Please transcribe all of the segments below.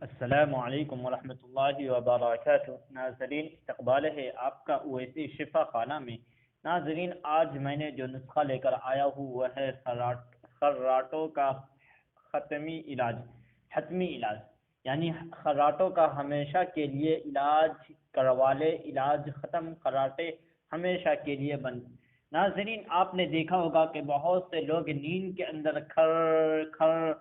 السلام علیکم ورحمۃ اللہ وبرکاتہ۔ ناظرین، استقبال ہے آپ کا اویسی شفا خانہ میں۔ ناظرین، آج میں نے جو نسخہ لے کر آیا ہوں وہ ہے خراٹوں کا حتمی علاج، یعنی خراٹوں کا ہمیشہ کے لیے علاج کروا لے، علاج ختم، خراٹے ہمیشہ کے لیے بند۔ ناظرین، آپ نے دیکھا ہوگا کہ بہت سے لوگ نیند کے اندر کھر کھر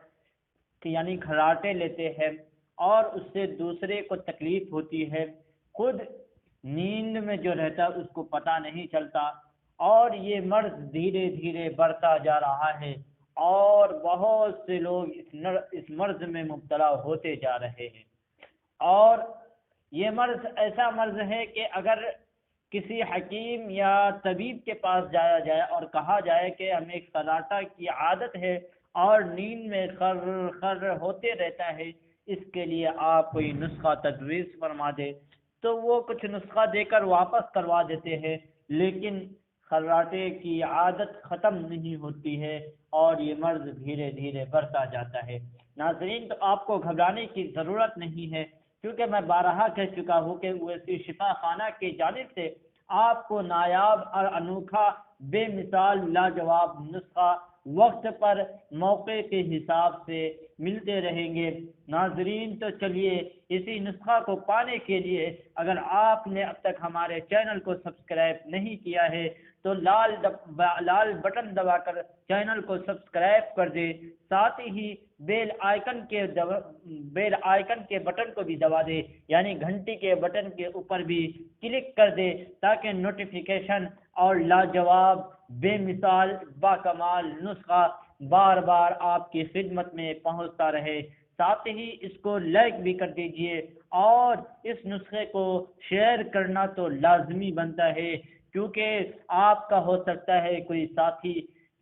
یعنی کھراٹے لیتے ہیں اور اس سے دوسرے کو تکلیف ہوتی ہے، خود نیند میں جو رہتا ہے اس کو پتہ نہیں چلتا، اور یہ مرض دھیرے دھیرے بڑھتا جا رہا ہے اور بہت سے لوگ اس مرض میں مبتلا ہوتے جا رہے ہیں۔ اور یہ مرض ایسا مرض ہے کہ اگر کسی حکیم یا طبیب کے پاس جایا جائے اور کہا جائے کہ ہمیں خراٹہ کی عادت ہے اور نیند میں خر خر ہوتے رہتا ہے، اس کے لیے آپ کوئی نسخہ تجویز فرما دے، تو وہ کچھ نسخہ دے کر واپس کروا دیتے ہیں، لیکن خراٹے کی عادت ختم نہیں ہوتی ہے اور یہ مرض دھیرے دھیرے بڑھتا جاتا ہے۔ ناظرین، تو آپ کو گھبرانے کی ضرورت نہیں ہے، کیونکہ میں بارہا کہہ چکا ہوں کہ اویسی شفا خانہ کی جانب سے آپ کو نایاب اور انوکھا، بے مثال، لاجواب نسخہ وقت پر موقع کے حساب سے ملتے رہیں گے۔ ناظرین، تو چلیے اسی نسخہ کو پانے کے لیے اگر آپ نے اب تک ہمارے چینل کو سبسکرائب نہیں کیا ہے تو لال بٹن دبا کر چینل کو سبسکرائب کر دے، ساتھ ہی بیل آئیکن کے بٹن کو بھی دبا دے، یعنی گھنٹی کے بٹن کے اوپر بھی کلک کر دے، تاکہ نوٹیفیکیشن اور لاجواب، بے مثال، باکمال نسخہ بار بار آپ کی خدمت میں پہنچتا رہے۔ ساتھ ہی اس کو لائک بھی کر دیجئے، اور اس نسخے کو شیئر کرنا تو لازمی بنتا ہے، کیونکہ آپ کا ہو سکتا ہے کوئی ساتھی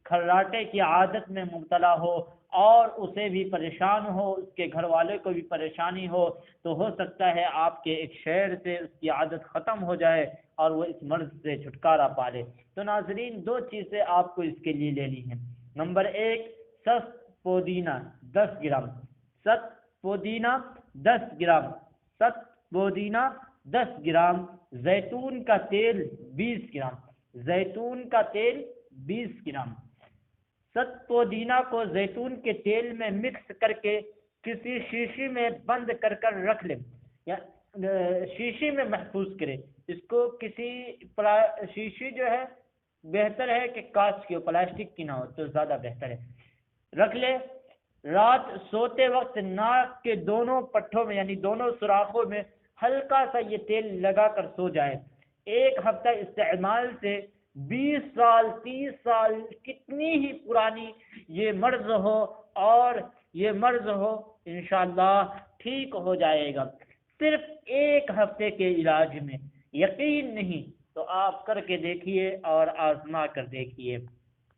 کھراٹے کی عادت میں مبتلا ہو اور اسے بھی پریشان ہو، اس کے گھر والے کو بھی پریشانی ہو سکتا ہے آپ کے ایک شعر سے اس کی عادت ختم ہو جائے اور وہ اس مرض سے چھٹکارا پا لے۔ تو ناظرین، دو چیزیں آپ کو اس کے لیے لینی ہیں۔ نمبر ایک، سست پودینہ 10 گرام، ست پودینہ 10 گرام، ست پودینہ 10 گرام، زیتون کا تیل 20 گرام، زیتون کا تیل 20 گرام۔ ست پودینہ کو زیتون کے تیل میں مکس کر کے کسی شیشی میں بند کر کر رکھ لیں، یا شیشی میں محفوظ کرے اس کو۔ کسی شیشی جو ہے بہتر ہے کہ کانچ کی ہو، پلاسٹک کی نہ ہو تو زیادہ بہتر ہے، رکھ لے۔ رات سوتے وقت ناک کے دونوں پٹھوں میں یعنی دونوں سوراخوں میں ہلکا سا یہ تیل لگا کر سو جائے۔ 1 ہفتہ استعمال سے 20 سال، 30 سال، کتنی ہی پرانی یہ مرض ہو اور یہ مرض ہو، انشاءاللہ ٹھیک ہو جائے گا، صرف 1 ہفتے کے علاج میں۔ یقین نہیں تو آپ کر کے دیکھیے اور آزما کر دیکھیے۔